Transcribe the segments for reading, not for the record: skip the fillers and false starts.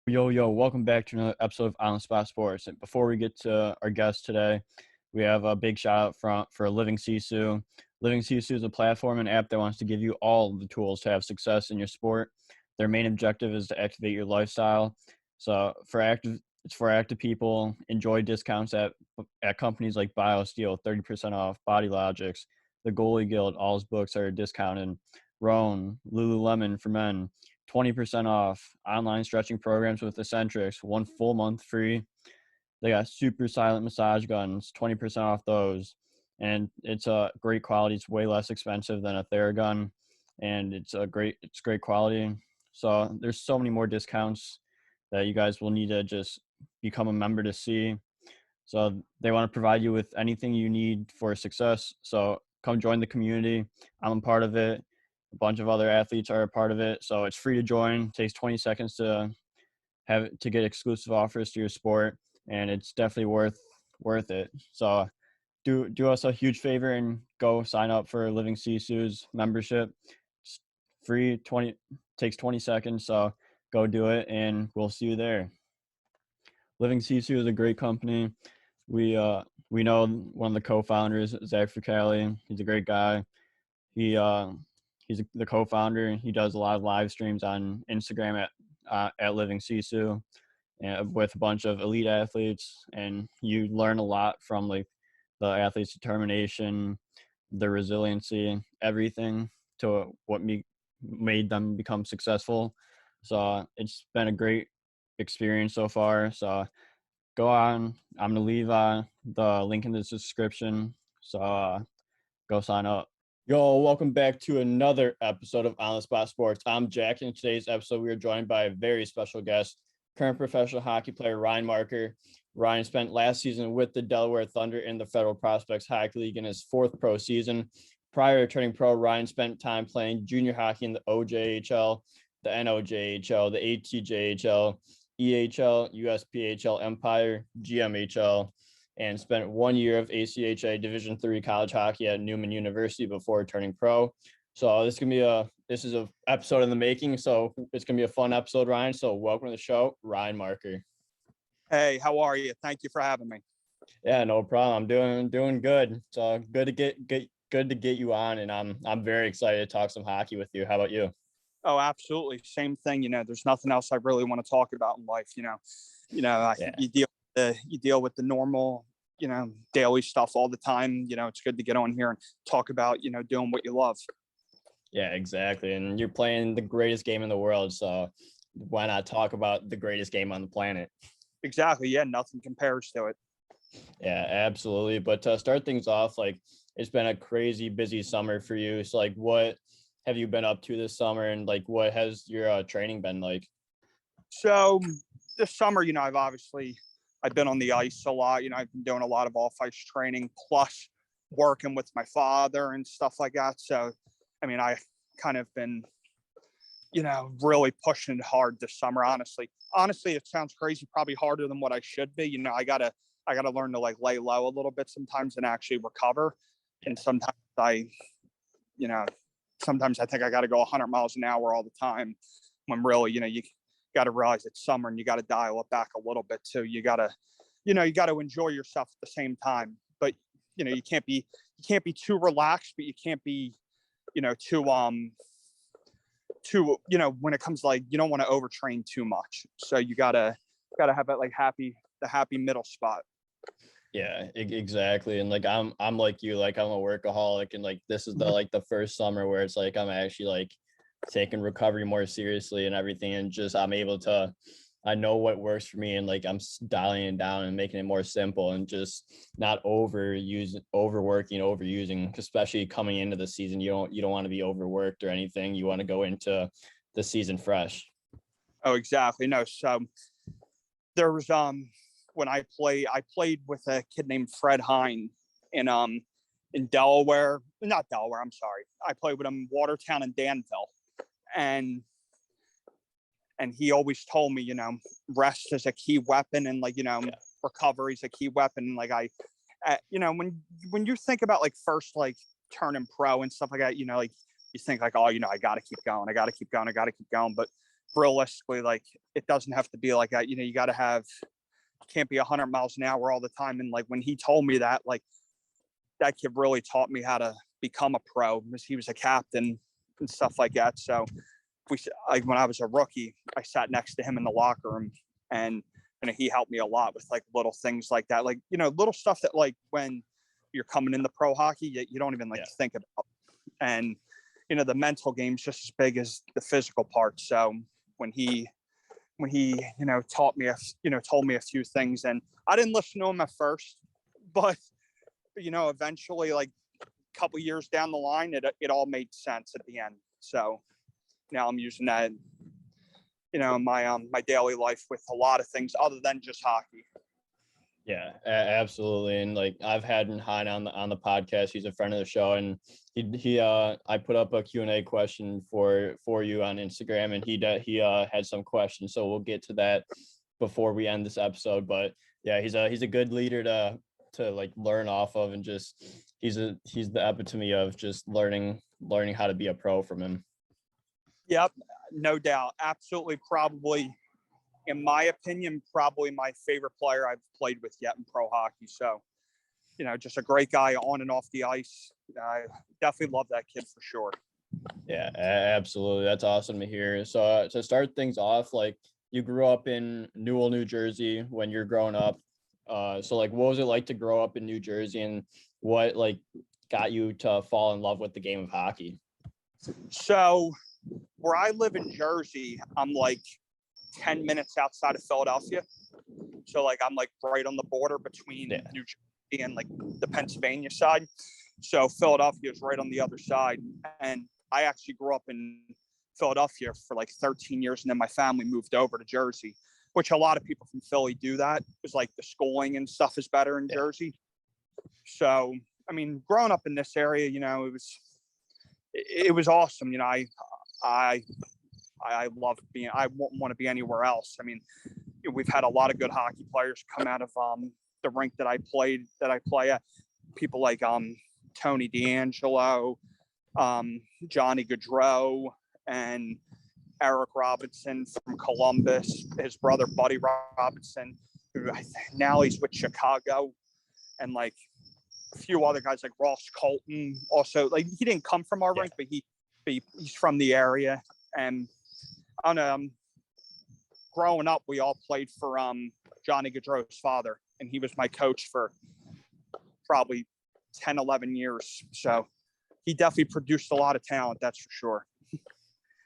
Yo, welcome back to another episode of On the Spot Sports. And before we get to our guest today, we have a big shout out for Living Sisu. Living Sisu is a platform and app that wants to give you all the tools to have success in your sport. Their main objective is to activate your lifestyle. So it's for active people. Enjoy discounts at companies like BioSteel, 30% off, Body Logics, the Goalie Guild. All his books are discounted. Roan, Lululemon for men, 20% off. Online stretching programs with Eccentrics, 1 full month free. They got super silent massage guns, 20% off those. And it's a great quality. It's way less expensive than a Theragun, and it's great quality. So there's so many more discounts that you guys will need to just become a member to see. So they want to provide you with anything you need for success. So come join the community. I'm a part of it. A bunch of other athletes are a part of it. So it's free to join. It takes 20 seconds to get exclusive offers to your sport, and it's definitely worth it. So do us a huge favor and go sign up for Living Sisu's membership. It's free, takes 20 seconds. So go do it, and we'll see you there. Living Sisu is a great company. We know one of the co-founders, Zach Fricali. He's a great guy. He's the co-founder. He does a lot of live streams on Instagram at Living Sisu, with a bunch of elite athletes, and you learn a lot from like the athletes' determination, their resiliency, everything to what made them become successful. So it's been a great experience so far. So go on. I'm gonna leave the link in the description. So go sign up. Yo, welcome back to another episode of On the Spot Sports. I'm Jack. In today's episode, we are joined by a very special guest, current professional hockey player Ryan Marker. Ryan spent last season with the Delaware Thunder in the Federal Prospects Hockey League in his 4th pro season. Prior to turning pro, Ryan spent time playing junior hockey in the OJHL, the NOJHL, the ATJHL, EHL, USPHL, Empire, GMHL, and spent 1 year of ACHA Division III college hockey at Newman University before turning pro. So this is an episode in the making. So it's gonna be a fun episode, Ryan. So welcome to the show, Ryan Marker. Hey, how are you? Thank you for having me. Yeah, no problem. I'm doing good. So good to get you on, and I'm very excited to talk some hockey with you. How about you? Oh, absolutely. Same thing. There's nothing else I really want to talk about in life. Yeah. You deal with the normal, daily stuff all the time. It's good to get on here and talk about, doing what you love. Yeah, exactly. And you're playing the greatest game in the world. So why not talk about the greatest game on the planet? Exactly. Yeah. Nothing compares to it. Yeah, absolutely. But to start things off, like, it's been a crazy busy summer for you. So like, what have you been up to this summer, and like, what has your training been like? So this summer, I've been on the ice a lot. I've been doing a lot of off ice training, plus working with my father and stuff like that. So, I kind of been, really pushing hard this summer. Honestly, it sounds crazy, probably harder than what I should be. I gotta learn to like lay low a little bit sometimes and actually recover. And sometimes sometimes I think I got to go 100 miles an hour all the time, when really, you got to realize it's summer and you got to dial it back a little bit too. You got to enjoy yourself at the same time, but you can't be too relaxed, but you can't be, when it comes to, like, you don't want to overtrain too much. So you gotta have that like the happy middle spot. Yeah, exactly. And like, I'm like you, like, I'm a workaholic, and like, this is the first summer where it's like I'm actually like taking recovery more seriously and everything, and just I know what works for me, and like I'm dialing it down and making it more simple, and just not overworking, overusing, especially coming into the season. You don't want to be overworked or anything. You want to go into the season fresh. Oh, exactly. No, so there was when I played with a kid named Fred Hine in Delaware. Not Delaware, I'm sorry. I played with him in Watertown and Danville. And he always told me, rest is a key weapon, and recovery is a key weapon. Like when you think about like first like turning pro and stuff like that, like you think like, oh, I got to keep going. But realistically, like, it doesn't have to be like that. You got to can't be 100 miles an hour all the time. And like, when he told me that, like, that kid really taught me how to become a pro, because he was a captain and stuff like that. So when I was a rookie, I sat next to him in the locker room, and he helped me a lot with like little things like that, like, little stuff that, like, when you're coming into pro hockey, you don't even think about. And the mental game's just as big as the physical part. So when he taught me told me a few things, and I didn't listen to him at first, but eventually, like, a couple years down the line, it all made sense at the end. So now I'm using that in my daily life with a lot of things other than just hockey. Yeah, absolutely. And like, I've had Hein on the podcast. He's a friend of the show, and I put up a Q&A question for you on Instagram, and he had some questions. So we'll get to that before we end this episode. But yeah, he's a good leader to like learn off of, and just he's the epitome of just learning how to be a pro from him. Yep, no doubt. Absolutely. Probably, in my opinion, probably my favorite player I've played with yet in pro hockey. So, just a great guy on and off the ice. I definitely love that kid for sure. Yeah, absolutely. That's awesome to hear. So to start things off, like, you grew up in Newell, New Jersey when you're growing up. So like, what was it like to grow up in New Jersey, and what like got you to fall in love with the game of hockey? So where I live in Jersey, I'm like 10 minutes outside of Philadelphia. So like, I'm like right on the border between New Jersey and like the Pennsylvania side. So Philadelphia is right on the other side. And I actually grew up in Philadelphia for like 13 years. And then my family moved over to Jersey, which a lot of people from Philly do that. It's like the schooling and stuff is better in Jersey. So, I mean, growing up in this area, it was awesome. I love being, I wouldn't want to be anywhere else. I mean, we've had a lot of good hockey players come out of the rink that I play at. People like Tony D'Angelo, Johnny Gaudreau, and Eric Robinson from Columbus, his brother Buddy Robinson, who now he's with Chicago, and like a few other guys like Ross Colton. Also, like, he didn't come from our rink, but he's from the area. And I don't know, growing up, we all played for Johnny Gaudreau's father, and he was my coach for probably 10, 11 years. So he definitely produced a lot of talent, that's for sure.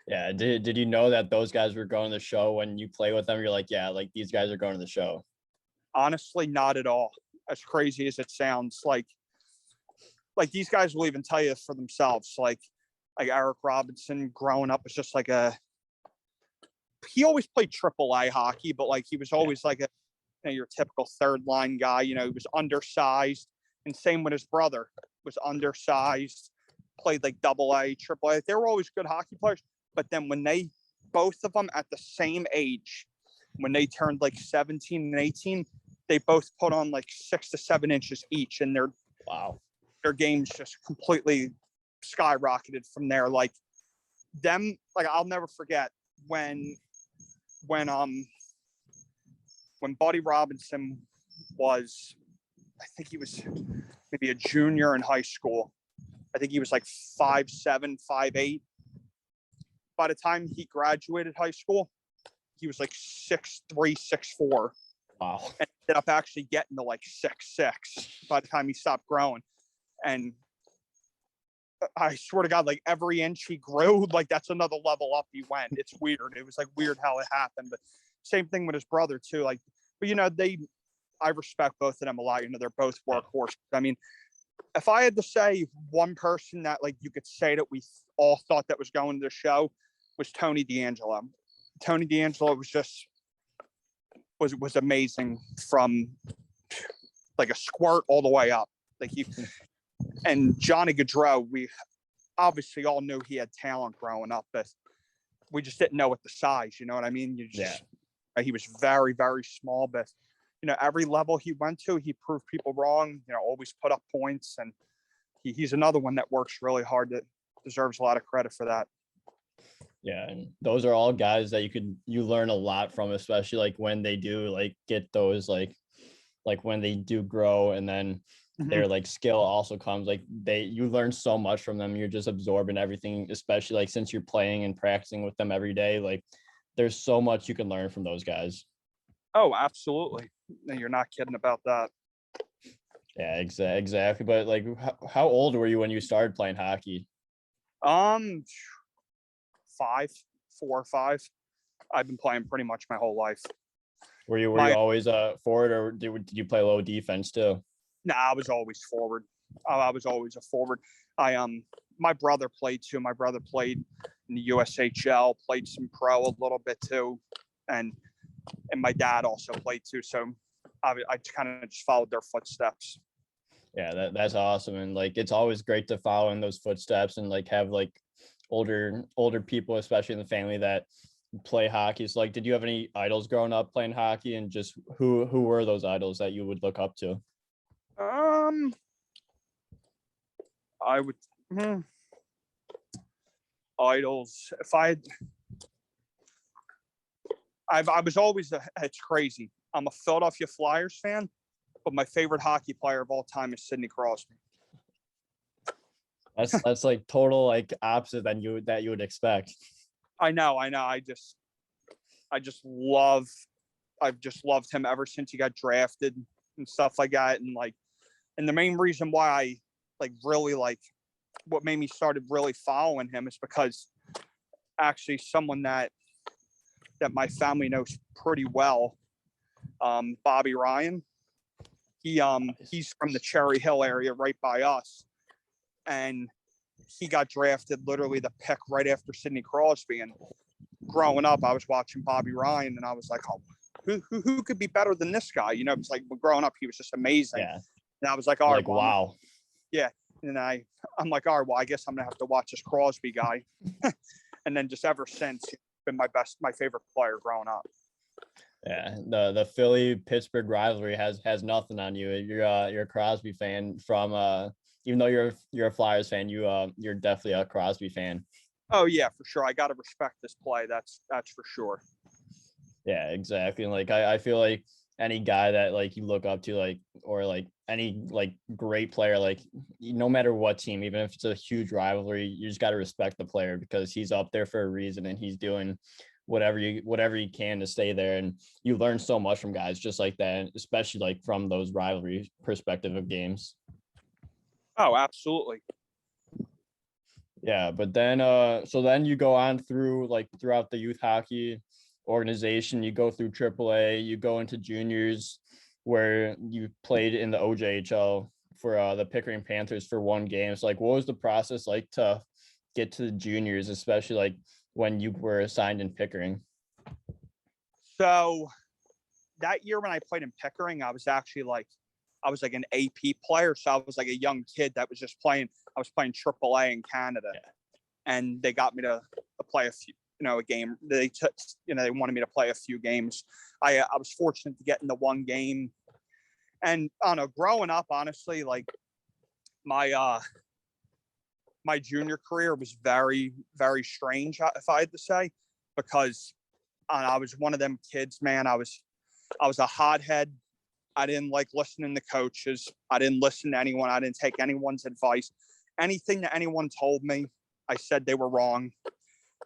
Yeah. Did you know that those guys were going to the show when you play with them? You're like, yeah, like, these guys are going to the show. Honestly, not at all. As crazy as it sounds, like these guys will even tell you for themselves. Like Eric Robinson, growing up, was just like he always played AAA hockey, but like, he was always like your typical third line guy. He was undersized, and same with his brother, was undersized, played like AA, AAA. They were always good hockey players. But then when both of them at the same age, when they turned like 17 and 18, they both put on like 6 to 7 inches each, and their games just completely skyrocketed from there. Like them, like, I'll never forget when Buddy Robinson was, I think he was maybe a junior in high school. I think he was like 5'7", 5'8". By the time he graduated high school, he was like 6'3", 6'4". Wow. And ended up actually getting to like 6'6" by the time he stopped growing. And I swear to God, like, every inch he grew, like, that's another level up he went. It's weird. It was like weird how it happened. But same thing with his brother too. Like, but I respect both of them a lot. They're both workhorses. I mean, if I had to say one person that, like, you could say that we all thought that was going to the show, was Tony D'Angelo. Tony D'Angelo was amazing, from like a squirt all the way up. Like, and Johnny Gaudreau, we obviously all knew he had talent growing up, but we just didn't know what the size, you know what I mean? He was very, very small, but every level he went to, he proved people wrong, always put up points. And he's another one that works really hard, that deserves a lot of credit for that. Yeah, and those are all guys that you learn a lot from, especially like when they do like get those like when they do grow, and then Mhm. their like skill also comes, like you learn so much from them. You're just absorbing everything, especially like since you're playing and practicing with them every day. Like there's so much you can learn from those guys. Oh, absolutely. No, you're not kidding about that. Yeah, exactly. But like, how old were you when you started playing hockey? Um, 5, 4 or 5. I've been playing pretty much my whole life. Were you My always forward, or did you play low defense too? Nah, I was always forward. I was always a forward. I My brother played too. My brother played in the USHL, played some pro a little bit too, and my dad also played too. So I kind of just followed their footsteps. Yeah, that's awesome. And like it's always great to follow in those footsteps and like have like older people, especially in the family, that play hockey. So like, did you have any idols growing up playing hockey, and just who were those idols that you would look up to? Um, I would idols. If I was always it's crazy. I'm a Philadelphia Flyers fan, but my favorite hockey player of all time is Sidney Crosby. That's like total like opposite than you would expect. I know. I just love I've just loved him ever since he got drafted and stuff like that. And the main reason why I really what made me started really following him is because actually someone that my family knows pretty well, Bobby Ryan. He's from the Cherry Hill area right by us, and he got drafted literally the pick right after Sidney Crosby. And growing up, I was watching Bobby Ryan, and I was like, oh, who could be better than this guy? You know, it's like growing up, he was just amazing. Yeah, And I was like, all right, like well, wow. yeah. And I'm like, all right, well, I guess I'm gonna have to watch this Crosby guy. And then just ever since, he's been my favorite player growing up. Yeah, the Philly Pittsburgh rivalry has nothing on you. You're a Crosby fan from even though you're a Flyers fan, you're definitely a Crosby fan. Oh yeah, for sure. I gotta respect this play. That's for sure. Yeah, exactly. And like I feel like any guy that like you look up to, like, or like any like great player, like no matter what team, even if it's a huge rivalry, you just got to respect the player because he's up there for a reason and he's doing whatever he can to stay there. And you learn so much from guys just like that, especially like from those rivalry perspective of games. Oh, absolutely. Yeah, but then so then you go on through like throughout the youth hockey organization, you go through AAA, you go into juniors where you played in the OJHL for the Pickering Panthers for one game. So like what was the process like to get to the juniors, especially like when you were assigned in Pickering? So that year when I played in Pickering, I was like an AP player. So I was like a young kid that was just playing. I was playing AAA in Canada, Yeah. and they got me to play a few, a game. They took, they wanted me to play a few games. I was fortunate to get into one game, and I don't know, growing up, honestly, like my my junior career was very, very strange, if I had to say, because I was one of them kids, man. I was a hothead. I didn't like listening to coaches. I didn't listen to anyone. I didn't take anyone's advice. Anything that anyone told me, I said they were wrong.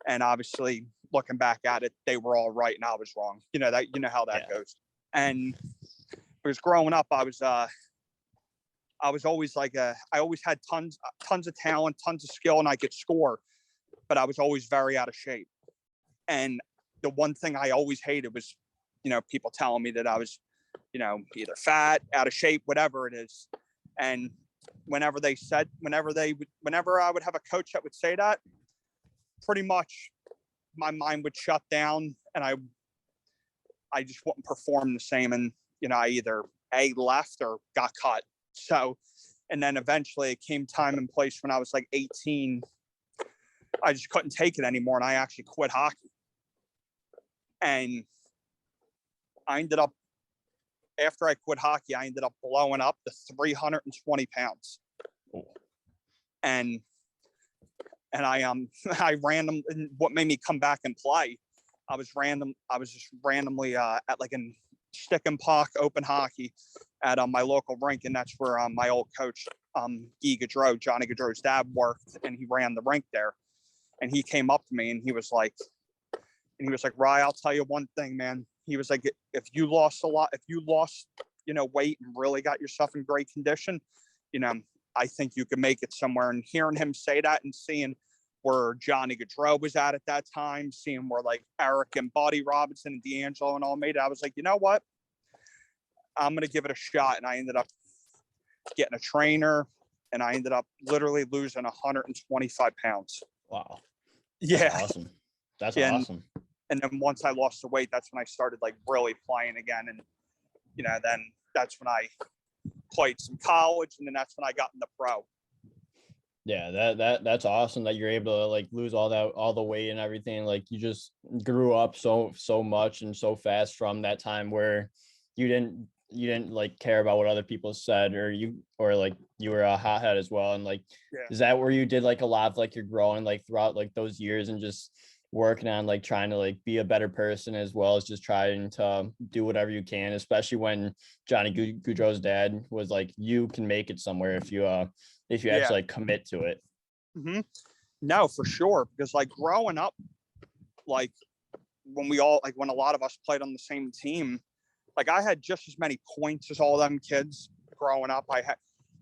And obviously, looking back at it, they were all right and I was wrong. You know how that goes. And because growing up, I was always I always had tons of talent, tons of skill, and I could score, but I was always very out of shape. And the one thing I always hated was, people telling me that I was, either fat, out of shape, whatever it is. And whenever I would have a coach that would say that, pretty much my mind would shut down and I just wouldn't perform the same. And, I either left or got cut. So, and then eventually it came time and place when I was like 18, I just couldn't take it anymore. And I actually quit hockey. And I ended up, after I quit hockey, I ended up blowing up to 320 pounds. Oh. And and I random. And what made me come back and play? I was just randomly at like a stick and puck open hockey at my local rink, and that's where my old coach Johnny Gaudreau's dad worked, and he ran the rink there. And he came up to me and he was like, Rye, I'll tell you one thing, man. He was like, if you lost, weight and really got yourself in great condition, I think you could make it somewhere. And hearing him say that and seeing where Johnny Gaudreau was at that time, seeing where like Eric and Buddy Robinson and D'Angelo and all made it, I was like, you know what? I'm going to give it a shot. And I ended up getting a trainer, and I ended up literally losing 125 pounds. Wow. Yeah. That's awesome. That's awesome. And then once I lost the weight, that's when I started like really playing again. And, then that's when I played some college, and then that's when I got in the pro. Yeah, that's awesome that you're able to like lose all the weight and everything. Like you just grew up so much and so fast from that time where you didn't like care about what other people said, or you were a hothead as well. And like, Is that where you did like a lot of like your growing like throughout like those years and just working on like trying to like be a better person, as well as just trying to do whatever you can, especially when Johnny Gaudreau's dad was like, you can make it somewhere if you actually like commit to it. Mm-hmm. No, for sure. Because like growing up, like when a lot of us played on the same team, like I had just as many points as all them kids growing up. I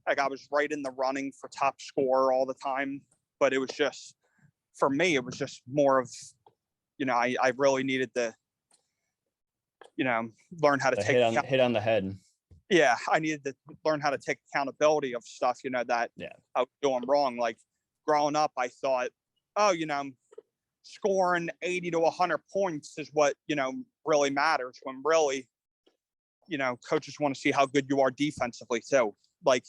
was right in the running for top scorer all the time, but it was just, for me, it was just more of, I really needed to, learn how to hit on the head. Yeah, I needed to learn how to take accountability of stuff, that I was doing wrong. Like growing up, I thought, scoring 80 to 100 points is what, really matters, when really, coaches want to see how good you are defensively too. Like,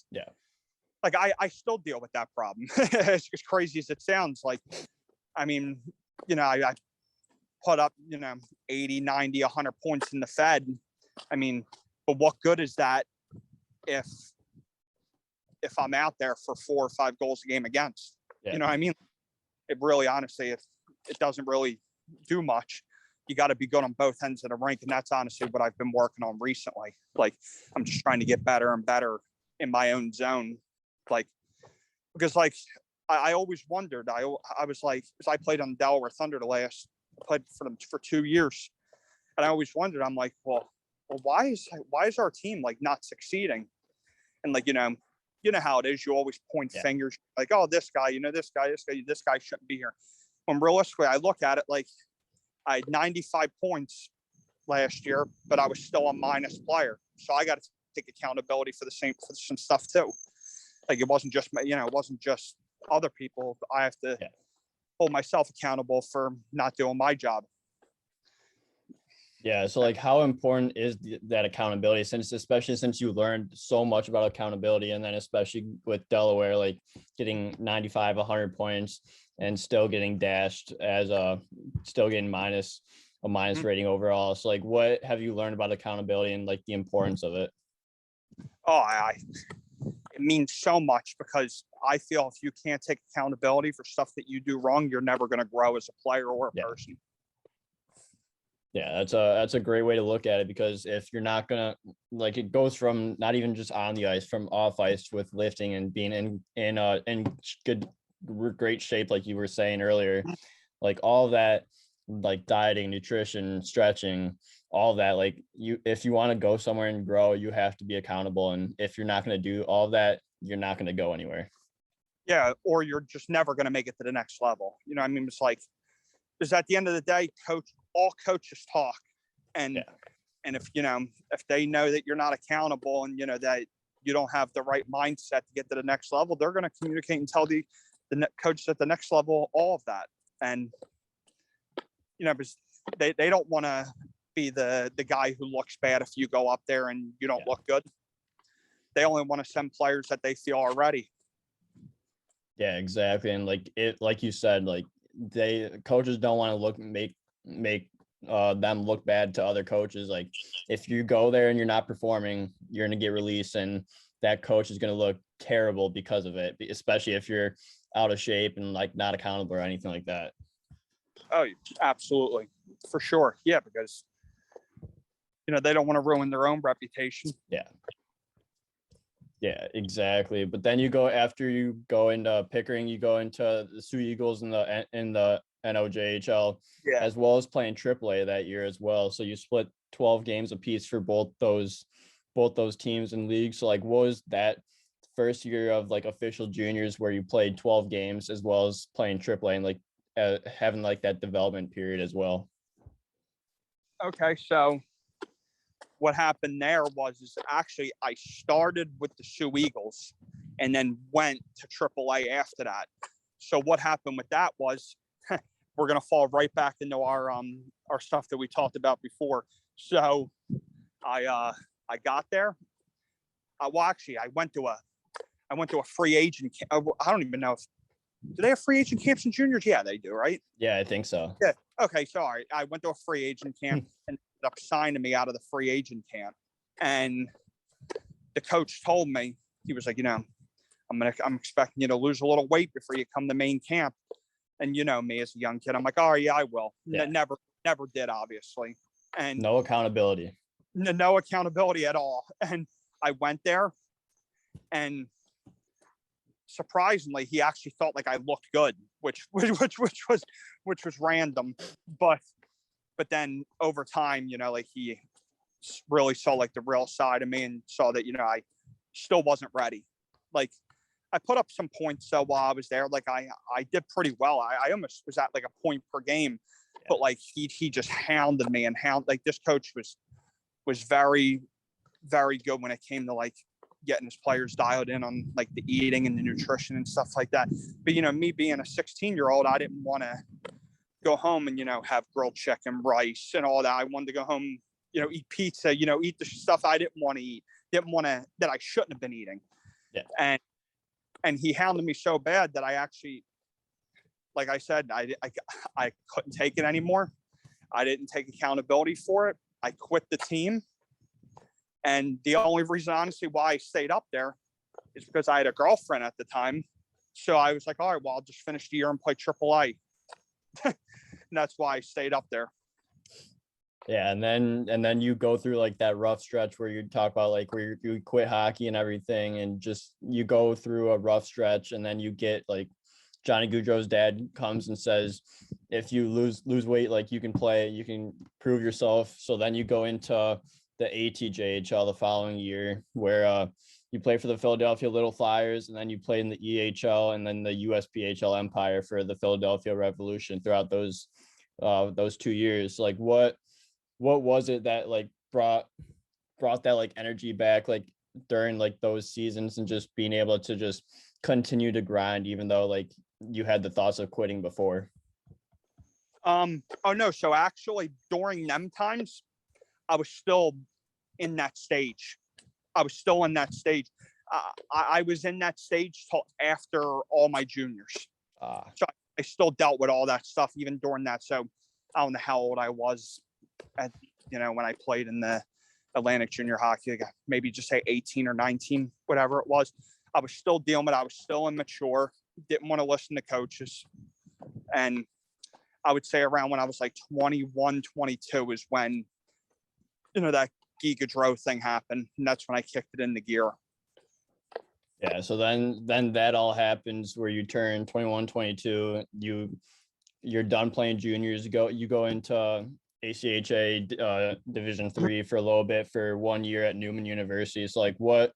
I still deal with that problem. As crazy as it sounds. Like, I mean, I put up, 80, 90, 100 points in the Fed. I mean, but what good is that if I'm out there for 4 or 5 goals a game against? Yeah. You know what I mean? It really, honestly, it doesn't really do much. You got to be good on both ends of the rink, and that's honestly what I've been working on recently. Like, I'm just trying to get better and better in my own zone. Like, because like I always wondered. I was like, because I played on the Delaware Thunder played for them for 2 years, and I always wondered. I'm like, well, why is our team like not succeeding? And like, you know how it is. You always point fingers, like, oh, this guy shouldn't be here. When realistically, I look at it like I had 95 points last year, but I was still a minus player. So I got to take accountability for some stuff too. Like it wasn't just other people. I have to hold myself accountable for not doing my job. Yeah. So like how important is that accountability, especially since you learned so much about accountability, and then especially with Delaware, like getting 95, 100 points and still getting dashed still getting a minus rating overall. So like what have you learned about accountability and like the importance of it? Oh, it means so much, because I feel if you can't take accountability for stuff that you do wrong, you're never going to grow as a player or a person. Yeah, that's a great way to look at it, because if you're not gonna, like, it goes from not even just on the ice, from off ice with lifting and being in great shape, like you were saying earlier, like all of that, like dieting, nutrition, stretching, all of that, like if you want to go somewhere and grow, you have to be accountable. And if you're not going to do all of that, you're not going to go anywhere. Yeah, or you're just never going to make it to the next level. You know what I mean? It's like, because at the end of the day, all coaches talk, and if they know that you're not accountable, and that you don't have the right mindset to get to the next level, they're going to communicate and tell the coaches at the next level all of that. And because they don't want to be the guy who looks bad if you go up there and you don't look good. They only want to send players that they feel are ready. Yeah, exactly. And like you said, like coaches don't want to make them look bad to other coaches. Like if you go there and you're not performing, you're going to get released, and that coach is going to look terrible because of it, especially if you're out of shape and like not accountable or anything like that. Oh, absolutely. For sure. Yeah, because, they don't want to ruin their own reputation. Yeah, exactly. But then after you go into Pickering, you go into the Sioux Eagles in the NOJHL, Yeah. as well as playing AAA that year as well. So you split 12 games apiece for both those teams and leagues. So like, what was that first year of like official juniors where you played 12 games as well as playing AAA and like having like that development period as well? Okay, so what happened there is actually I started with the Sioux Eagles and then went to AAA after that. So what happened with that was we're going to fall right back into our stuff that we talked about before. So I got there. Well, actually, I went to a free agent. I don't even know do they have free agent camps in juniors? Yeah, they do, right? Yeah, I think so. Yeah. Okay, sorry. I went to a free agent camp and ended up signing me out of the free agent camp. And the coach told me, he was like, I'm expecting you to lose a little weight before you come to main camp. And me as a young kid, I'm like, oh yeah, I will. Yeah. Never did, obviously. And no accountability. No accountability at all. And I went there, and surprisingly, he actually thought like I looked good, which was random. But then over time, like he really saw like the real side of me and saw that, I still wasn't ready. Like I put up some points while I was there. Like I did pretty well. I almost was at like a point per game, but like he just hounded me and like this coach was very, very good when it came to like getting his players dialed in on like the eating and the nutrition and stuff like that. But, me being a 16-year-old, I didn't want to go home and, have grilled chicken, rice and all that. I wanted to go home, eat pizza, eat the stuff I didn't want to eat, that I shouldn't have been eating. Yeah. And he hounded me so bad that I actually, like I said, I couldn't take it anymore. I didn't take accountability for it. I quit the team. And the only reason, honestly, why I stayed up there is because I had a girlfriend at the time. So I was like, all right, well, I'll just finish the year and play AAA. And that's why I stayed up there. Yeah, and then you go through like that rough stretch where you talk about like where you quit hockey and everything, and just you go through a rough stretch, and then you get like Johnny Goudreau's dad comes and says, if you lose weight, like you can play, you can prove yourself. So then you go into the ATJHL the following year, where you play for the Philadelphia Little Flyers, and then you play in the EHL and then the USPHL Empire for the Philadelphia Revolution throughout those 2 years. Like what was it that like brought that like energy back like during like those seasons, and just being able to just continue to grind even though like you had the thoughts of quitting before? Oh no, so actually during them times I was still in that stage. I was in that stage till after all my juniors. So I still dealt with all that stuff even during that. So I don't know how old I was when I played in the Atlantic Junior Hockey, maybe just say 18 or 19, whatever it was. I was still dealing with it. I was still immature, didn't want to listen to coaches. And I would say around when I was like 21, 22 is when that Guy Gaudreau thing happened, and that's when I kicked it into gear. Yeah, so then that all happens where you turn 21, 22, you're done playing juniors, you go into ACHA Division III for a little bit for 1 year at Newman University. So like what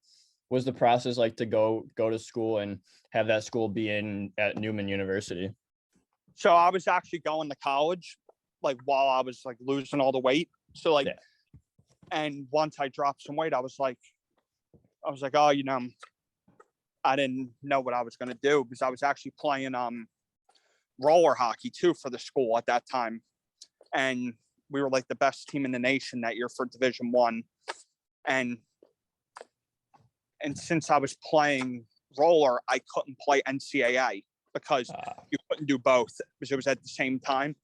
was the process like to go to school and have that school be at Newman University? So I was actually going to college like while I was like losing all the weight. So like And once I dropped some weight, I was like, oh, I didn't know what I was going to do, because I was actually playing roller hockey too for the school at that time. And we were like the best team in the nation that year for Division I. And since I was playing roller, I couldn't play NCAA because you couldn't do both, because it was at the same time.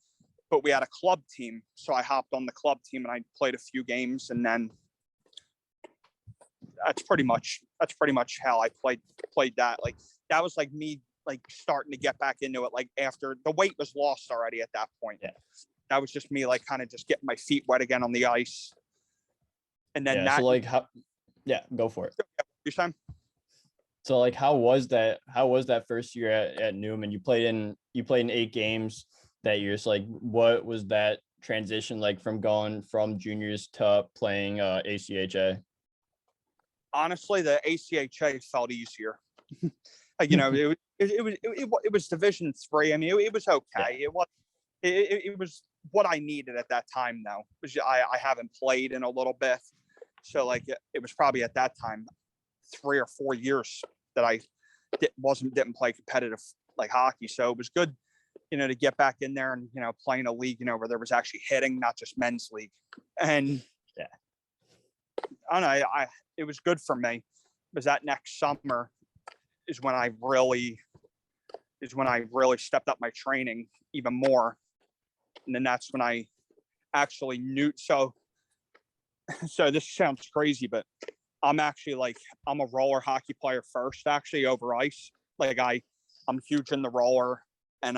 But we had a club team, so I hopped on the club team and I played a few games, and then that's pretty much how I played that. Like that was like me like starting to get back into it. Like after the weight was lost already at that point. Yeah. That was just me like kind of just getting my feet wet again on the ice. And then So like go for it. Your time. So like how was that first year at Newman? You played in 8 games that year. So like what was that transition like from going from juniors to playing ACHA? Honestly, the ACHA felt easier. It was Division III. I mean, it was okay. Yeah. It was what I needed at that time. Though, I haven't played in a little bit, so like it was probably at that time 3 or 4 years that I didn't play competitive like hockey. So it was good, to get back in there and playing a league where there was actually hitting, not just men's league. And yeah, I don't know. It was good for me because that next summer is when I really stepped up my training even more. And then that's when I actually knew. So this sounds crazy, but I'm actually I'm a roller hockey player first, actually, over ice. Like I'm huge in the roller, and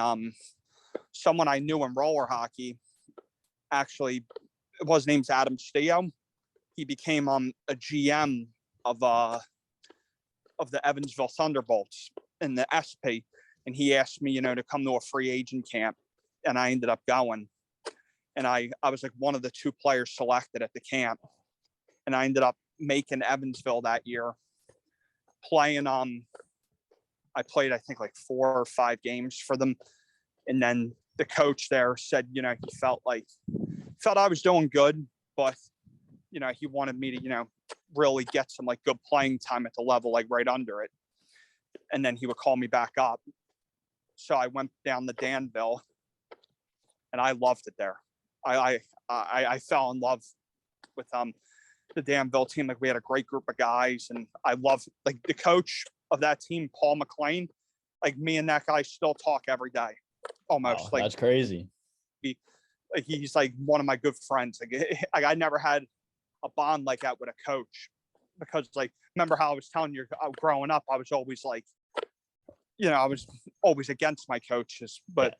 someone I knew in roller hockey, actually, his name's Adam Steo. He became a GM of the Evansville Thunderbolts in the SP, and he asked me, to come to a free agent camp, and I ended up going, and I was like one of the 2 players selected at the camp, and I ended up making Evansville that year, playing. I played I think like 4 or 5 games for them, and then the coach there said, he felt I was doing good, but he wanted me to really get some like good playing time at the level like right under it, and then he would call me back up. So I went down to Danville, and I loved it there. I fell in love with the Danville team. Like we had a great group of guys, and I love like the coach of that team, Paul McLean. Like me and that guy still talk every day, almost. Wow, that's crazy. He's like one of my good friends. Like I never had a bond like that with a coach, because like remember how I was telling you growing up, I was always like, I was always against my coaches, but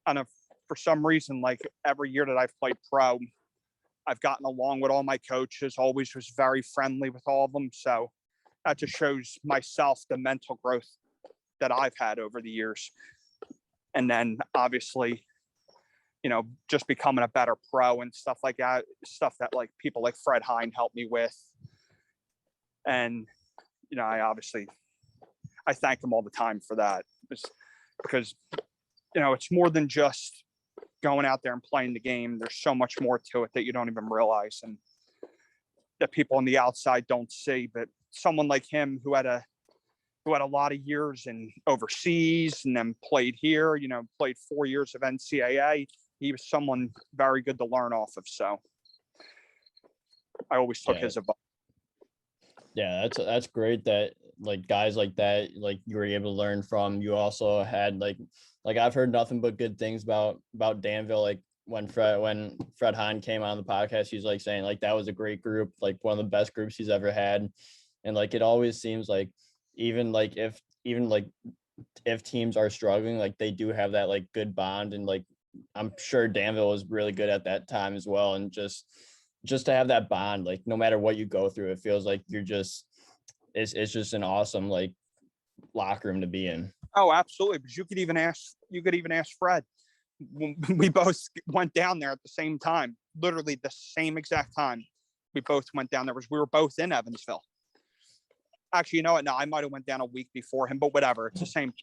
kind of for some reason, like every year that I've played pro, I've gotten along with all my coaches, always was very friendly with all of them. So that just shows myself the mental growth that I've had over the years. And then obviously, just becoming a better pro and stuff like that, stuff that like people like Fred Hine helped me with. And, I thank him all the time for that, because, it's more than just going out there and playing the game. There's so much more to it that you don't even realize, and that people on the outside don't see. But someone like him who had a lot of years in overseas and then played here, played 4 years of NCAA, he was someone very good to learn off of. So I always took his advice. Yeah, that's great that like guys like that, like you were able to learn from. You also had like I've heard nothing but good things about Danville. Like when Fred Hine came on the podcast, he's like saying like that was a great group, like one of the best groups he's ever had. And like it always seems like even if teams are struggling, like they do have that like good bond. And like I'm sure Danville was really good at that time as well. And just to have that bond, like no matter what you go through, it feels like it's just an awesome like locker room to be in. Oh, absolutely. But you could even ask Fred. We both went down there at the same time, literally the same exact time. We both went down there. We were both in Evansville. Actually, you know what? No, I might have went down a week before him, but whatever. It's the same.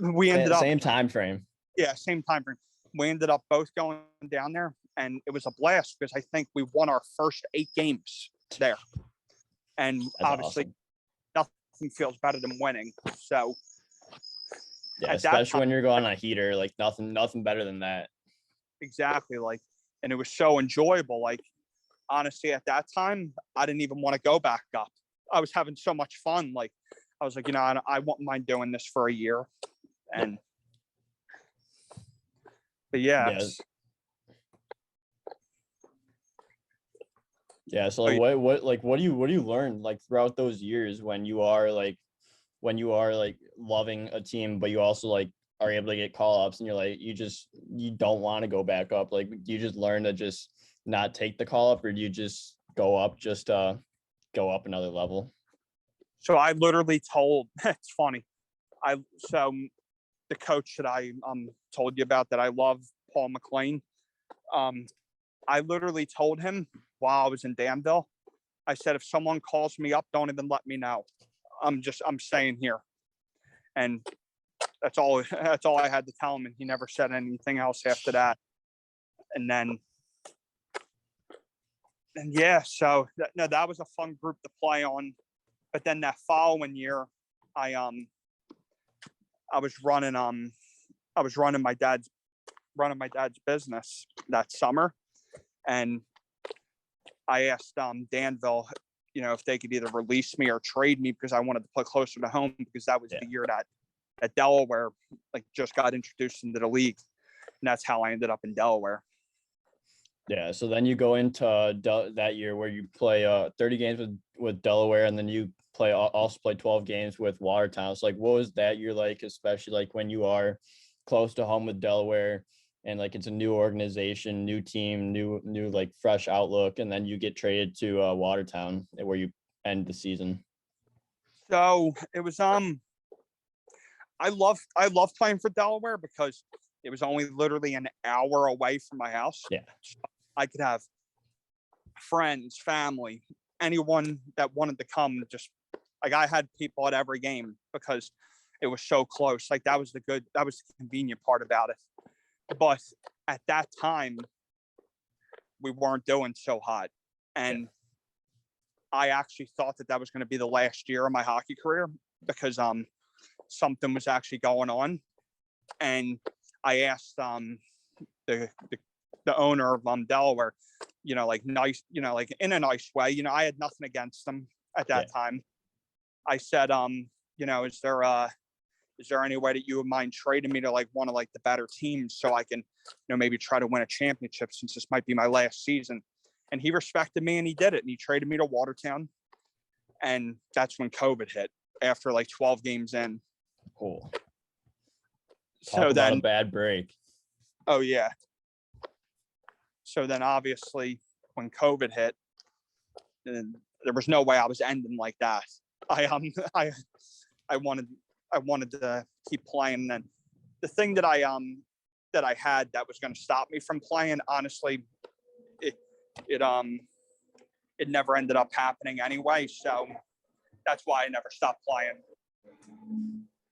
We ended up same time frame. Yeah, same time frame. We ended up both going down there, and it was a blast because I think we won our first 8 games there. And That's obviously, awesome. Nothing feels better than winning. So, yeah, especially when you're going on a heater, like nothing better than that. Exactly. Like, and it was so enjoyable. Like, honestly, at that time, I didn't even want to go back up. I was having so much fun. Like, I was like, I won't mind doing this for a year. And, but yeah. Yeah. So like, what do you learn like throughout those years when you are like when you are like loving a team, but you also like are able to get call ups and you're like, you don't want to go back up. Like, do you just learn to just not take the call up, or do you just go up, go up another level? So I literally told, it's funny. So the coach that I told you about that I love, Paul McLean, I literally told him while I was in Danville, I said, if someone calls me up, don't even let me know. I'm staying here. And that's all I had to tell him. And he never said anything else after that. And yeah, so that was a fun group to play on. But then that following year, I was running my dad's business that summer, and I asked Danville, if they could either release me or trade me because I wanted to play closer to home, because that was the year that Delaware like just got introduced into the league, and that's how I ended up in Delaware. Yeah, so then you go into that year where you play 30 games with Delaware, and then you also play 12 games with Watertown. So like, what was that year like, especially like when you are close to home with Delaware and like it's a new organization, new team, new like fresh outlook, and then you get traded to Watertown where you end the season? So it was I love playing for Delaware because it was only literally an hour away from my house. Yeah. I could have friends, family, anyone that wanted to come. Just like I had people at every game because it was so close. Like that was the convenient part about it. But at that time, we weren't doing so hot. And I actually thought that was going to be the last year of my hockey career because something was actually going on. And I asked the owner of Delaware, like nice, like in a nice way. I had nothing against them at that time. I said, is there any way that you would mind trading me to like one of like the better teams so I can, maybe try to win a championship since this might be my last season? And he respected me and he did it. And he traded me to Watertown. And that's when COVID hit after like 12 games in. Cool. So then a bad break. Oh yeah. So then obviously when COVID hit, there was no way I was ending like that. I wanted to keep playing. And the thing that I had that was going to stop me from playing, honestly, it never ended up happening anyway. So that's why I never stopped playing.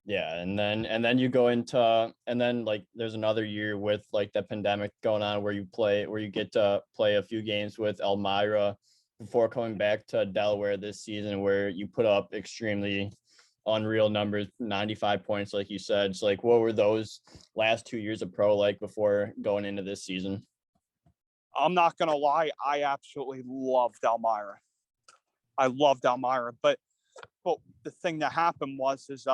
Yeah, and then you go into, and then like there's another year with like the pandemic going on where you get to play a few games with Elmira before coming back to Delaware this season, where you put up extremely unreal numbers, 95 points, like you said. So like, what were those last 2 years of pro like before going into this season? I'm not gonna lie, I absolutely loved Elmira. I loved Elmira, but the thing that happened is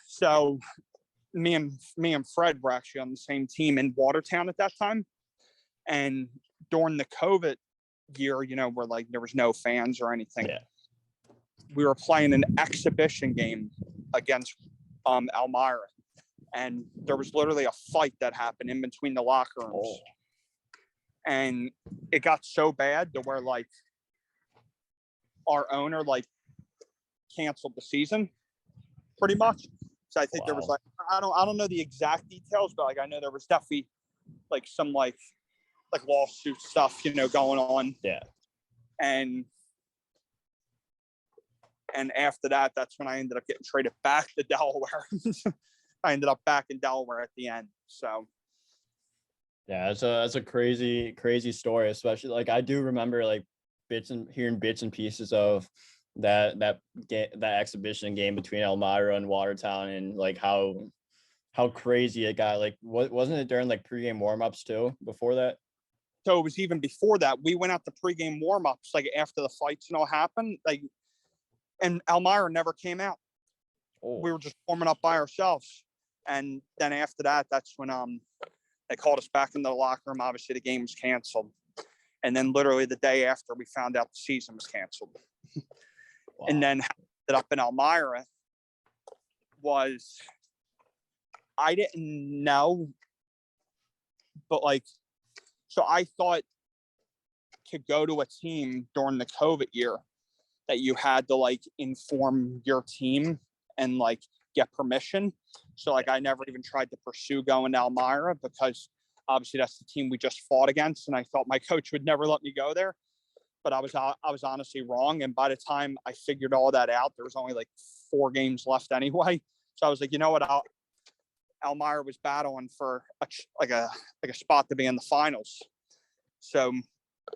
so me and Fred were actually on the same team in Watertown at that time, and during the COVID year, where like there was no fans or anything, we were playing an exhibition game against Elmira, and there was literally a fight that happened in between the locker rooms. And it got so bad to where like our owner like canceled the season pretty much. So I think there was like, I don't know the exact details, but like I know there was definitely like some like lawsuit stuff, going on. Yeah. And after that, that's when I ended up getting traded back to Delaware. I ended up back in Delaware at the end. So yeah, that's a crazy story, especially like I do remember like hearing bits and pieces of that exhibition game between Elmira and Watertown, and like how crazy it got. Like, wasn't it during like pregame warmups too before that? So it was even before that. We went out to pregame warmups like after the fights and all happened. Like, and Elmira never came out. We were just warming up by ourselves. And then after that, that's when they called us back into the locker room. Obviously, the game was canceled. And then literally the day after, we found out the season was canceled. And then that up in Elmira was I didn't know, but so I thought to go to a team during the COVID year that you had to inform your team and get permission. So I never even tried to pursue going to Elmira because obviously that's the team we just fought against, and I thought my coach would never let me go there. But I was honestly wrong. And by the time I figured all that out, there was only 4 games left anyway. So I was like, you know what? Elmira was battling for a spot to be in the finals. So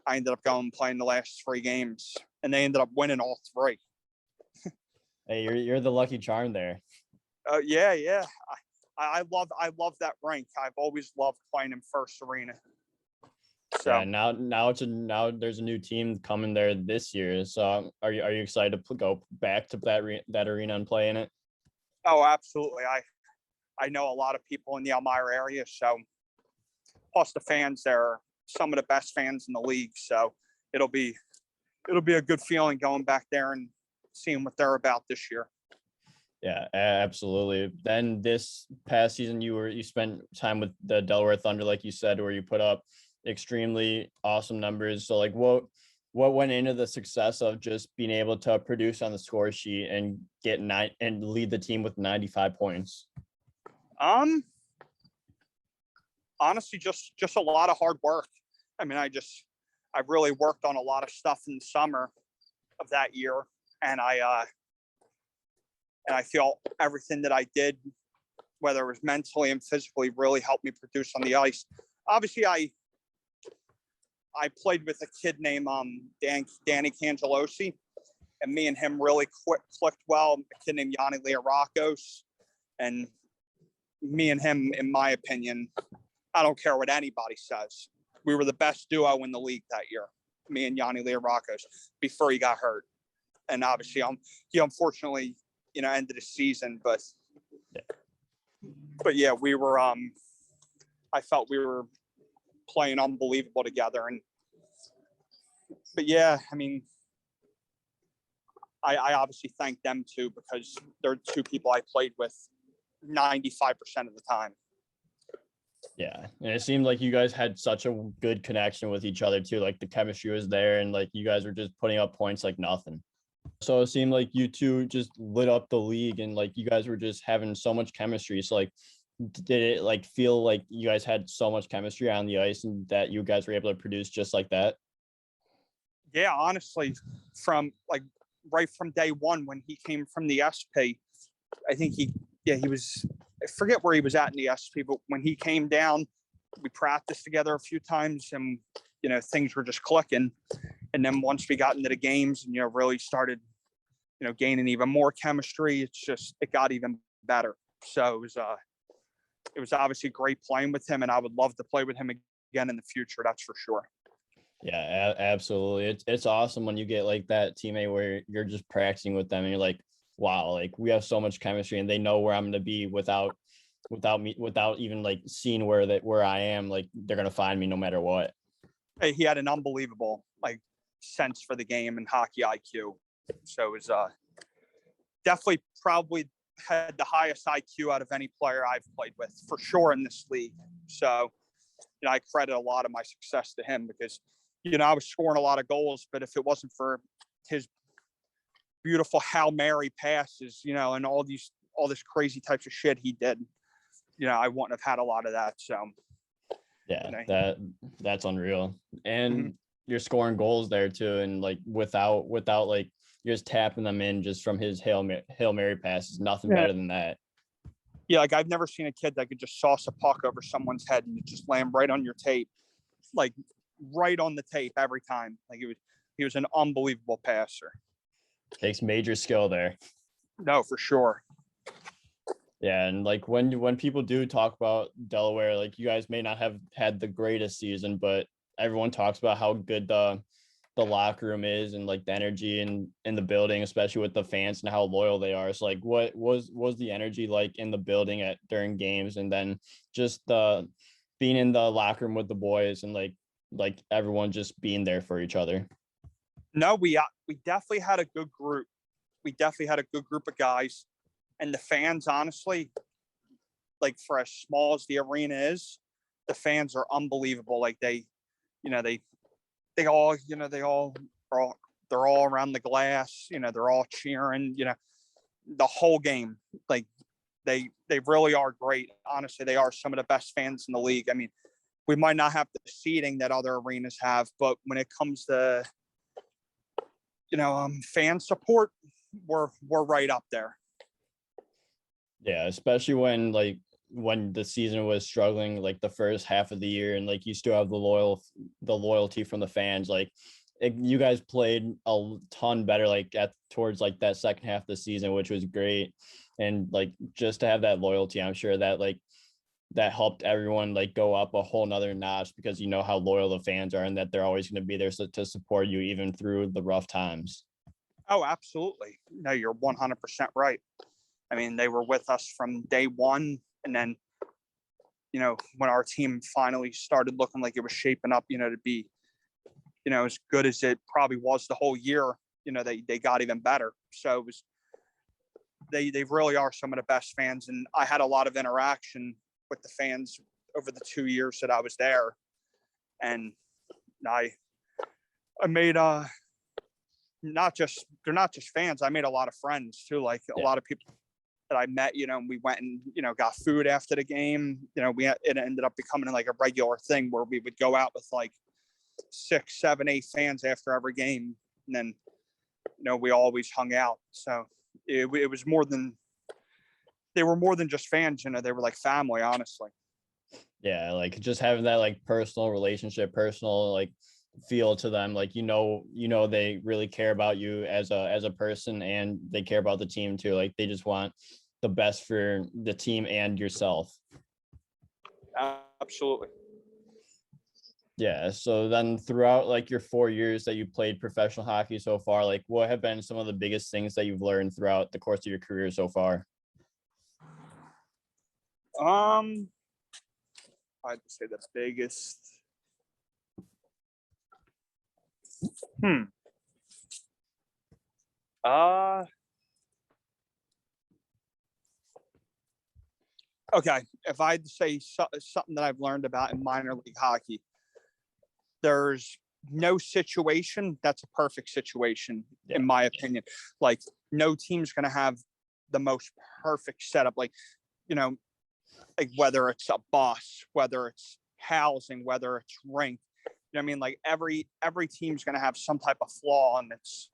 I ended up going and playing the last 3 games, and they ended up winning all 3. Hey, you're the lucky charm there. Yeah. I love that rink. I've always loved playing in First Arena. So yeah, now there's a new team coming there this year. So are you excited to go back to that arena and play in it? Oh, absolutely. I know a lot of people in the Elmira area, so plus the fans there are some of the best fans in the league. So it'll be a good feeling going back there and seeing what they're about this year. Yeah, absolutely. Then this past season, you spent time with the Delaware Thunder, like you said, where you put up extremely awesome numbers. So what went into the success of just being able to produce on the score sheet and get 9 and lead the team with 95 points? Honestly, just a lot of hard work. I mean, I really worked on a lot of stuff in the summer of that year, and I feel everything that I did, whether it was mentally and physically, really helped me produce on the ice. Obviously, I played with a kid named Danny Cangelosi, and me and him really clicked well. A kid named Yanni Learakos, and me and him, in my opinion, I don't care what anybody says, we were the best duo in the league that year. Me and Yanni Learakos before he got hurt, and obviously, he unfortunately, ended the season. But yeah, we were. I felt we were playing unbelievable together, but yeah, I mean, I obviously thank them too because they're 2 people I played with 95% of the time. Yeah, and it seemed like you guys had such a good connection with each other too. Like the chemistry was there, and you guys were just putting up points like nothing. So it seemed like you two just lit up the league, and you guys were just having so much chemistry. So did it feel like you guys had so much chemistry on the ice, and that you guys were able to produce just like that? Yeah, honestly, from right from day one when he came from the SP, I think he was. I forget where he was at in the SP, but when he came down, we practiced together a few times, and things were just clicking. And then once we got into the games and really started gaining even more chemistry, it got even better. So it was obviously great playing with him, and I would love to play with him again in the future. That's for sure. Yeah, absolutely. It's awesome when you get that teammate where you're just practicing with them and you're like, wow, we have so much chemistry, and they know where I'm going to be without even seeing where I am. They're going to find me no matter what. Hey, he had an unbelievable sense for the game and hockey IQ. So it was definitely probably had the highest IQ out of any player I've played with for sure in this league. So, I credit a lot of my success to him because, I was scoring a lot of goals, but if it wasn't for his beautiful Hail Mary passes, and all this crazy types of shit he did, I wouldn't have had a lot of that. So yeah, that's unreal. And you're scoring goals there too, and without you're just tapping them in just from his Hail Mary passes. Nothing better than that. Yeah, I've never seen a kid that could just sauce a puck over someone's head and just land right on your tape, right on the tape every time. He was an unbelievable passer. Takes major skill there. No, for sure. Yeah, and when people do talk about Delaware, you guys may not have had the greatest season, but everyone talks about how good the locker room is and the energy in the building, especially with the fans and how loyal they are. So what was the energy in the building during games, and then just being in the locker room with the boys and everyone just being there for each other? No, we definitely had a good group. we definitely had a good group of guys, and the fans, honestly, like for as small as the arena is, the fans are unbelievable. Like they all, they're all around the glass, they're all cheering, the whole game. Like they really are great. Honestly, they are some of the best fans in the league. I mean, we might not have the seating that other arenas have, but when it comes to, fan support, we're right up there. Yeah, especially when the season was struggling, like the first half of the year, and like you still have the loyalty from the fans. Like you guys played a ton better towards like that second half of the season, which was great. And like just to have that loyalty, I'm sure that that helped everyone like go up a whole nother notch, because you know how loyal the fans are and that they're always going to be there to support you even through the rough times. Oh, absolutely. No, you're 100% right. I mean, they were with us from day one. And then, when our team finally started looking like it was shaping up, to be, as good as it probably was the whole year, they got even better. So it was, they really are some of the best fans. And I had a lot of interaction with the fans over the 2 years that I was there. And I made, they're not just fans. I made a lot of friends too. Like a lot of people that I met, and we went and, got food after the game. It ended up becoming like a regular thing where we would go out with like 6, 7, 8 fans after every game. And then, we always hung out. So it was they were more than just fans, they were like family, honestly. Yeah, like just having that like personal relationship, personal like feel to them, like they really care about you as a person, and they care about the team too. Like they just want the best for the team and yourself. Absolutely. Yeah, so then throughout like your 4 years that you played professional hockey so far, like what have been some of the biggest things that you've learned throughout the course of your career so far? I'd say the biggest. Okay, if I'd say something that I've learned about in minor league hockey, there's no situation that's a perfect situation, in my opinion. Like no team's going to have the most perfect setup. Like, like whether it's a bus, whether it's housing, whether it's rink, I mean? Like every team's going to have some type of flaw, and it's,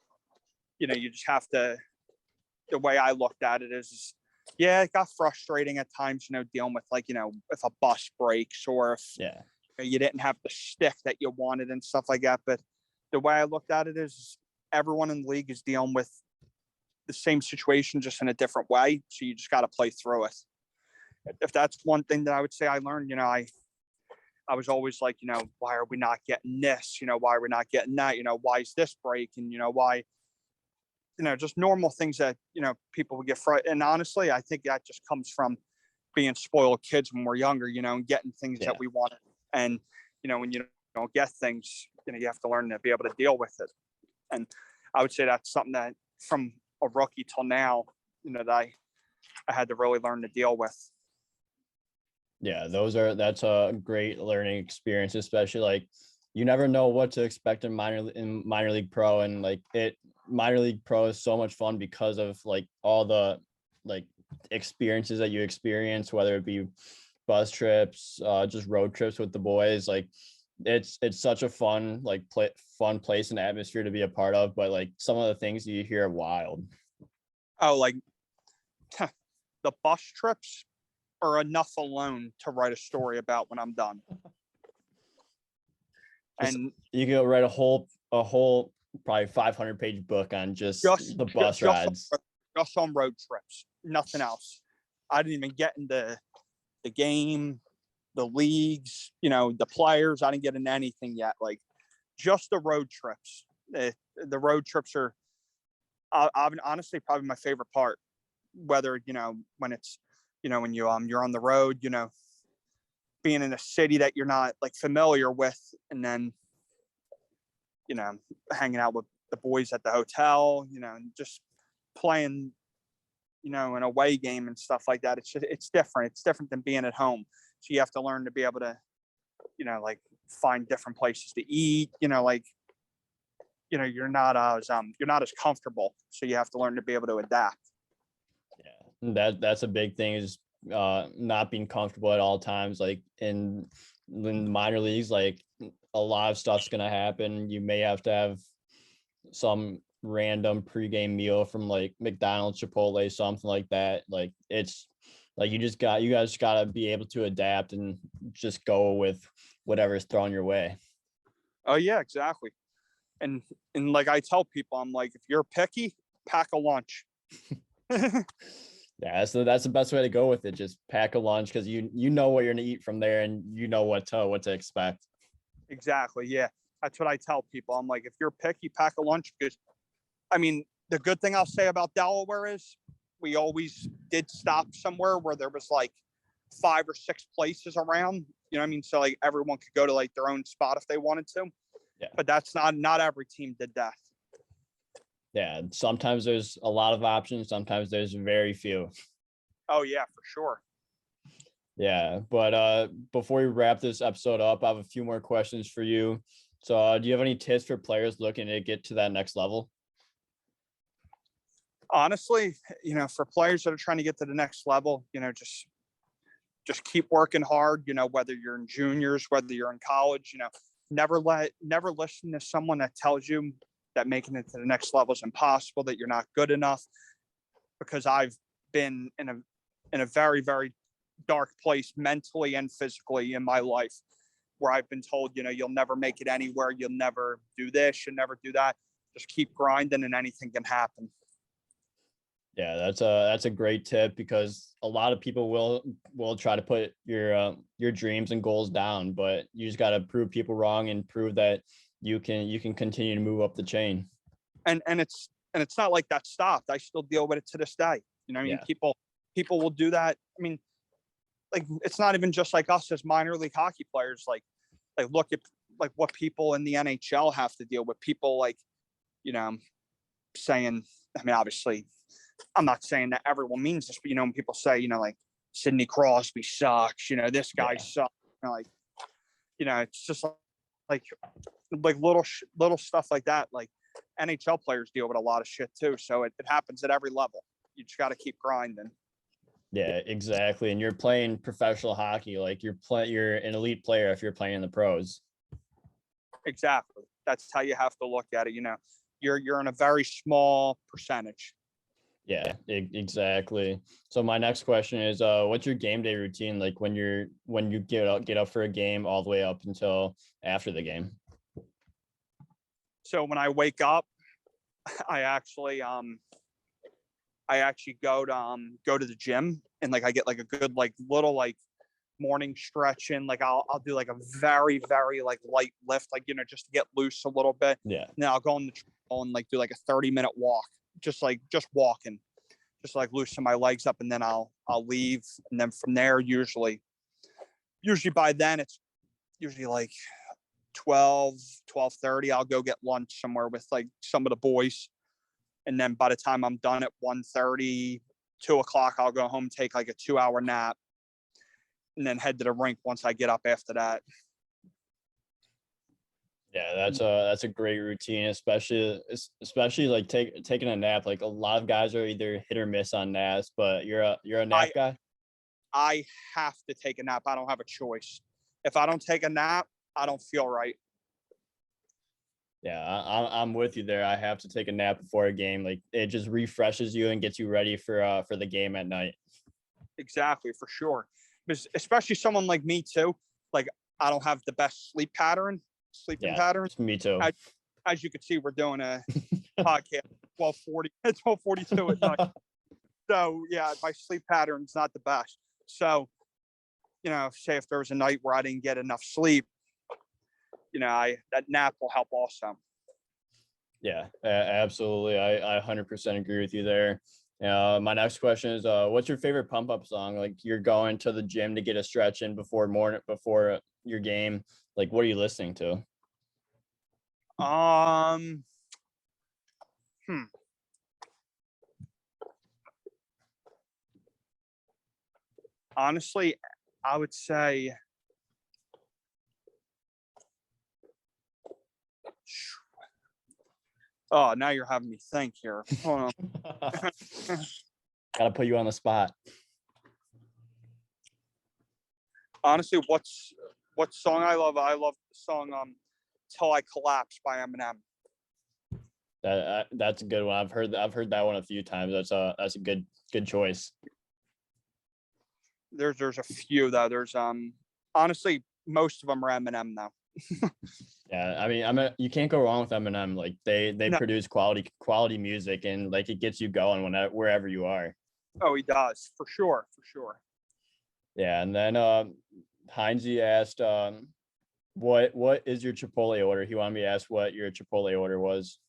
you just have to, the way I looked at it is, yeah, it got frustrating at times, dealing with like, if a bus breaks or if you didn't have the stick that you wanted and stuff like that. But the way I looked at it is everyone in the league is dealing with the same situation, just in a different way. So you just got to play through it. If that's one thing that I would say I learned, I was always like, why are we not getting this? Why are we not getting that? Why is this breaking? Why, just normal things that, people would get frightened. And honestly, I think that just comes from being spoiled kids when we're younger, and getting things that we wanted. And, when you don't get things, you have to learn to be able to deal with it. And I would say that's something that from a rookie till now, that I had to really learn to deal with. Yeah, that's a great learning experience, especially like you never know what to expect in minor league pro, and like minor league pro is so much fun because of like all the like experiences that you experience, whether it be bus trips, just road trips with the boys. Like it's such a fun fun place and atmosphere to be a part of, but like some of the things you hear are wild. Oh, like the bus trips are enough alone to write a story about when I'm done. And you can write a whole probably 500-page book on just the bus rides. Just on road trips, nothing else. I didn't even get into the game, the leagues, the players. I didn't get into anything yet. Like just the road trips. The road trips are honestly probably my favorite part. Whether when it's when you're on the road, being in a city that you're not like familiar with, and then hanging out with the boys at the hotel, and just playing, an away game and stuff like that. It's different. It's different than being at home. So you have to learn to be able to, like find different places to eat, you're not as comfortable. So you have to learn to be able to adapt. Yeah, that's a big thing, is not being comfortable at all times. Like in the minor leagues, like a lot of stuff's gonna happen. You may have to have some random pregame meal from like McDonald's, Chipotle, something like that. Like it's like you guys gotta be able to adapt and just go with whatever's thrown your way. Oh yeah, exactly. And like I tell people, I'm like, if you're picky, pack a lunch. Yeah, so that's the best way to go with it. Just pack a lunch, because you know what you're gonna eat from there, and you know what to expect. Exactly. Yeah, that's what I tell people. I'm like, if you're picky, pack a lunch. Because the good thing I'll say about Delaware is we always did stop somewhere where there was like 5 or 6 places around. So like everyone could go to like their own spot if they wanted to. Yeah. But that's not every team did that. Yeah, sometimes there's a lot of options, sometimes there's very few. Oh yeah, for sure. Yeah, but before we wrap this episode up, I have a few more questions for you. So do you have any tips for players looking to get to that next level? Honestly, for players that are trying to get to the next level, just keep working hard, whether you're in juniors, whether you're in college, never listen to someone that tells you that making it to the next level is impossible, that you're not good enough. Because I've been in a very, very dark place mentally and physically in my life, where I've been told, you'll never make it anywhere. You'll never do this. You'll never do that. Just keep grinding and anything can happen. Yeah, that's a great tip, because a lot of people will try to put your dreams and goals down, but you just got to prove people wrong and prove that you can continue to move up the chain. And it's not like that stopped. I still deal with it to this day. Yeah. People will do that. Like it's not even just like us as minor league hockey players. Like look at like what people in the NHL have to deal with. People like, saying, obviously, I'm not saying that everyone means this, but when people say, like Sidney Crosby sucks, this guy sucks, it's just like little stuff like that. Like NHL players deal with a lot of shit too, so it happens at every level. You just got to keep grinding. Yeah, exactly. And you're playing professional hockey, like you're an elite player if you're playing in the pros. Exactly. That's how you have to look at it. You're in a very small percentage. Yeah, exactly. So my next question is, what's your game day routine like when you get up for a game all the way up until after the game? So when I wake up, I actually go to the gym, and like I get like a good like little like morning stretch in. Like I'll do like a very, very like light lift, like just to get loose a little bit. Yeah. And then I'll go on the trail and like do like a 30-minute walk, just walking, just like loosen my legs up, and then I'll leave. And then from there, usually by then it's usually like 12:30. I'll go get lunch somewhere with like some of the boys. And then by the time I'm done at 1:30, 2:00, I'll go home, take like a 2-hour nap, and then head to the rink once I get up after that. Yeah, that's a great routine, especially like taking a nap. Like a lot of guys are either hit or miss on naps, but you're a nap guy. I have to take a nap. I don't have a choice. If I don't take a nap, I don't feel right. Yeah, I'm with you there. I have to take a nap before a game. Like it just refreshes you and gets you ready for the game at night. Exactly, for sure. Because especially someone like me too. Like I don't have the best sleeping pattern. Me too. As you can see, we're doing a podcast 12:42 at night. So yeah, my sleep pattern's not the best. So, say if there was a night where I didn't get enough sleep, that nap will help also. Yeah, absolutely. I 100% agree with you there. My next question is, what's your favorite pump up song? Like you're going to the gym to get a stretch in before your game. Like, what are you listening to? Honestly, I would say oh, now you're having me think here. Hold on. Gotta put you on the spot. Honestly, what song I love? I love the song "Till I Collapse" by Eminem. That's a good one. I've heard that one a few times. That's a good choice. There's a few though. There's honestly most of them are Eminem though. Yeah, I mean, you can't go wrong with Eminem. Like they No. produce quality music, and like it gets you going wherever you are. Oh, he does for sure. Yeah, and then Heinze asked, what is your Chipotle order? He wanted me to ask what your Chipotle order was.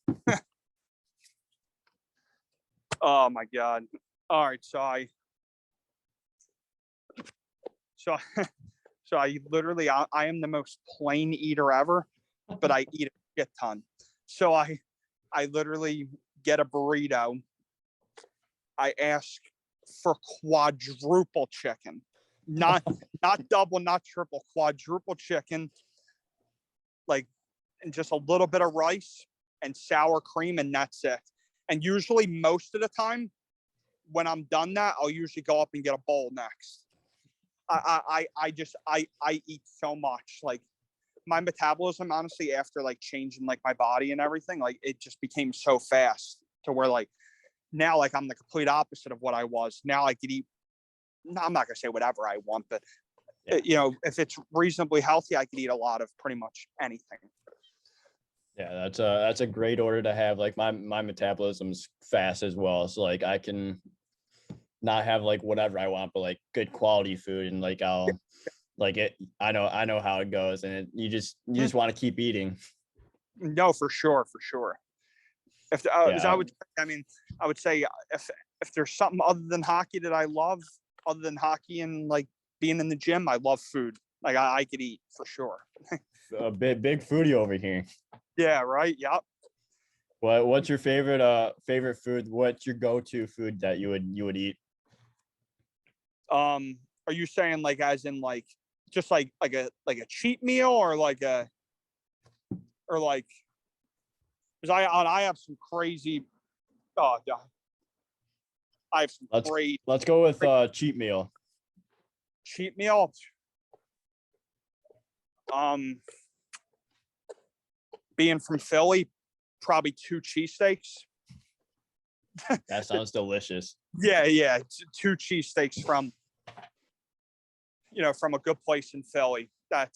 Oh my God! All right, so I literally I am the most plain eater ever, but I eat a shit ton. So I literally get a burrito. I ask for quadruple chicken, not double, not triple, quadruple chicken, like, and just a little bit of rice and sour cream, and that's it. And usually, most of the time, when I'm done that, I'll usually go up and get a bowl next. I eat so much. Like my metabolism, honestly, after like changing like my body and everything, like it just became so fast to where like now like I'm the complete opposite of what I was. Now I could eat. No, I'm not gonna say whatever I want, but yeah. If it's reasonably healthy, I could eat a lot of pretty much anything. Yeah, that's a great order to have. Like my metabolism's fast as well, so like I can not have like whatever I want, but like good quality food, and like I'll like it. I know how it goes, and you just want to keep eating. No, for sure. If Yeah. I would say if there's something other than hockey that I love, other than hockey and like being in the gym, I love food. Like I could eat for sure. A big foodie over here. Yeah, right. Yep. What's your favorite food? What's your go-to food that you would eat? Are you saying like as in like just like a cheat meal or like because I have some crazy oh God. I have some great Let's go with cheat meal. Cheat meal. Being from Philly, probably 2 cheesesteaks. That sounds delicious. Yeah. 2 cheesesteaks from a good place in Philly. That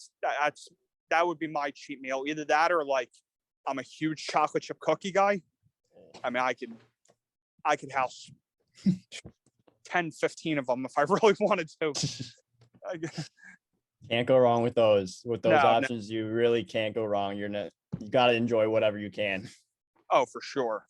would be my cheat meal. Either that or like I'm a huge chocolate chip cookie guy. I mean, I could house 10, 15 of them if I really wanted to. Can't go wrong with those. With those No. options, you really can't go wrong. You got to enjoy whatever you can. Oh, for sure.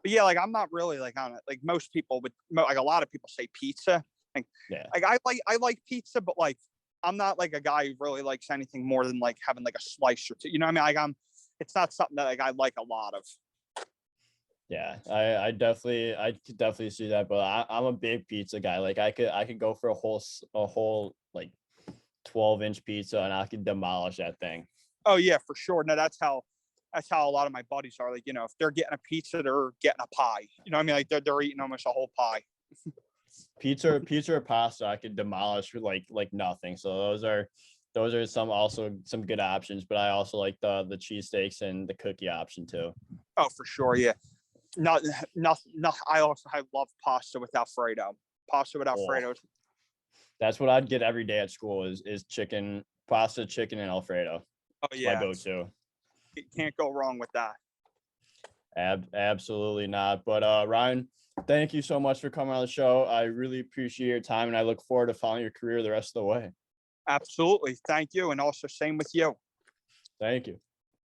But yeah, like I'm not really like on it. Like most people would, like a lot of people say pizza. Like, yeah. Like I like pizza, but like I'm not like a guy who really likes anything more than like having like a slice or two. You know what I mean? Like it's not something that like I like a lot of. Yeah, I could definitely see that, but I'm a big pizza guy. Like I could go for a whole like 12-inch pizza, and I could demolish that thing. Oh yeah, for sure. No, that's how a lot of my buddies are. Like, if they're getting a pizza, they're getting a pie. You know what I mean? Like they're eating almost a whole pie. Pizza or pasta, I could demolish with like nothing. So those are some good options, but I also like the cheesesteaks and the cookie option too. Oh, for sure. Yeah. Not. I love pasta with Alfredo. Pasta with Alfredo. That's what I'd get every day at school is chicken, pasta, chicken, and Alfredo. Oh yeah. My go-to. You can't go wrong with that. Absolutely not. But Ryan, thank you so much for coming on the show. I really appreciate your time, and I look forward to following your career the rest of the way. Absolutely. Thank you. And also same with you. Thank you.